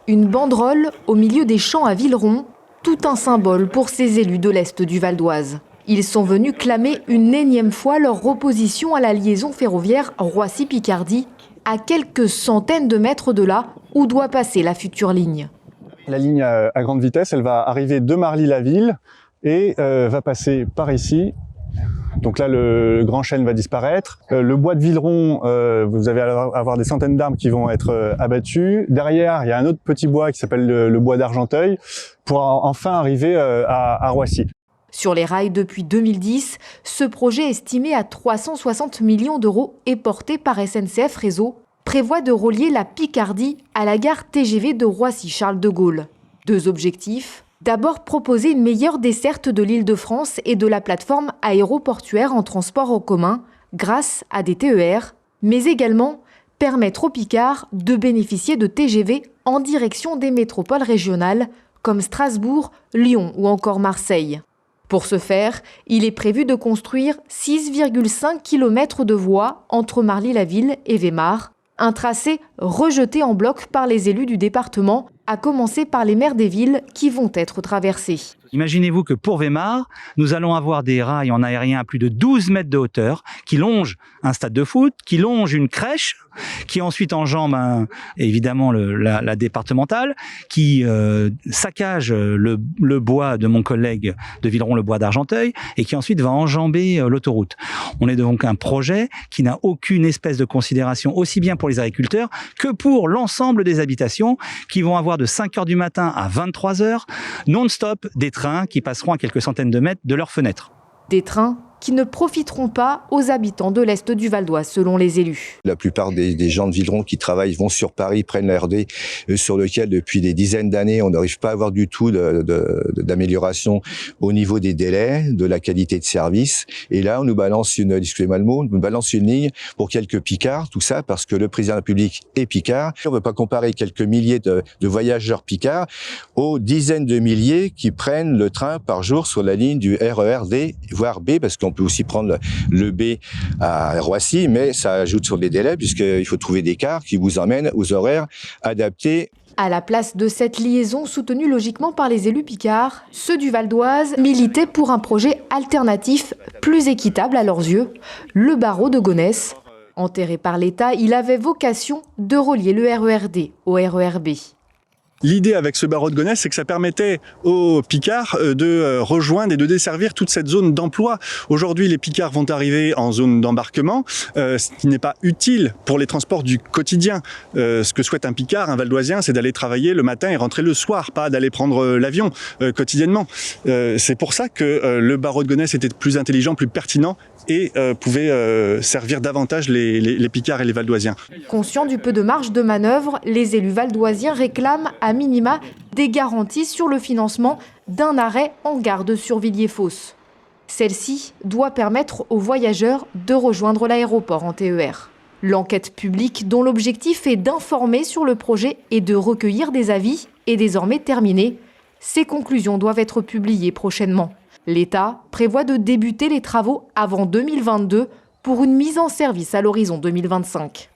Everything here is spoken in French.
Une banderole au milieu des champs à Villeron, tout un symbole pour ces élus de l'Est du Val d'Oise. Ils sont venus clamer une énième fois leur opposition à la liaison ferroviaire Roissy-Picardie, à quelques centaines de mètres de là où doit passer la future ligne. La ligne à grande vitesse, elle va arriver de Marly-la-Ville et va passer par ici. Donc là, le grand chêne va disparaître. Le bois de Villeron, vous allez avoir des centaines d'arbres qui vont être abattus. Derrière, il y a un autre petit bois qui s'appelle le bois d'Argenteuil pour enfin arriver à Roissy. Sur les rails depuis 2010, ce projet estimé à 360 millions d'euros et porté par SNCF Réseau prévoit de relier la Picardie à la gare TGV de Roissy-Charles de Gaulle. Deux objectifs. D'abord, proposer une meilleure desserte de l'Île-de-France et de la plateforme aéroportuaire en transport en commun grâce à des TER, mais également permettre aux Picards de bénéficier de TGV en direction des métropoles régionales comme Strasbourg, Lyon ou encore Marseille. Pour ce faire, il est prévu de construire 6,5 km de voies entre Marly-la-Ville et Weimar, un tracé rejeté en bloc par les élus du département, à commencer par les maires des villes qui vont être traversés. Imaginez-vous que pour Weimar, nous allons avoir des rails en aérien à plus de 12 mètres de hauteur qui longent un stade de foot, qui longent une crèche, qui ensuite enjambe évidemment la départementale, qui saccage le bois de mon collègue de Villeron, le bois d'Argenteuil, et qui ensuite va enjamber l'autoroute. On est donc un projet qui n'a aucune espèce de considération aussi bien pour les agriculteurs que pour l'ensemble des habitations qui vont avoir de 5h du matin à 23h, non-stop, des trains qui passeront à quelques centaines de mètres de leurs fenêtres. Des trains qui ne profiteront pas aux habitants de l'Est du Val d'Oise, selon les élus. La plupart des gens de Villeron qui travaillent vont sur Paris, prennent la RD, sur lequel depuis des dizaines d'années, on n'arrive pas à avoir du tout d'amélioration au niveau des délais, de la qualité de service. Et là, on nous balance excusez-moi le mot, on nous balance une ligne pour quelques Picards, tout ça parce que le président de la République est Picard. On ne veut pas comparer quelques milliers de voyageurs Picards aux dizaines de milliers qui prennent le train par jour sur la ligne du RER D, voire B, parce qu'on peut aussi prendre le B à Roissy, mais ça ajoute sur les délais puisqu'il faut trouver des cars qui vous emmènent aux horaires adaptés. À la place de cette liaison soutenue logiquement par les élus picards, ceux du Val d'Oise militaient pour un projet alternatif plus équitable à leurs yeux, le barreau de Gonesse. Enterré par l'État, il avait vocation de relier le RER D au RER B. L'idée avec ce barreau de Gonesse, c'est que ça permettait aux Picards de rejoindre et de desservir toute cette zone d'emploi. Aujourd'hui, les Picards vont arriver en zone d'embarquement, ce qui n'est pas utile pour les transports du quotidien. Ce que souhaite un Picard, un Valdoisien, c'est d'aller travailler le matin et rentrer le soir, pas d'aller prendre l'avion quotidiennement. C'est pour ça que le barreau de Gonesse était plus intelligent, plus pertinent et pouvait servir davantage les Picards et les Valdoisiens. Conscients du peu de marge de manœuvre, les élus valdoisiens réclament à minima des garanties sur le financement d'un arrêt en gare de Survilliers-Fosse. Celle-ci doit permettre aux voyageurs de rejoindre l'aéroport en TER. L'enquête publique, dont l'objectif est d'informer sur le projet et de recueillir des avis, est désormais terminée. Ses conclusions doivent être publiées prochainement. L'État prévoit de débuter les travaux avant 2022 pour une mise en service à l'horizon 2025.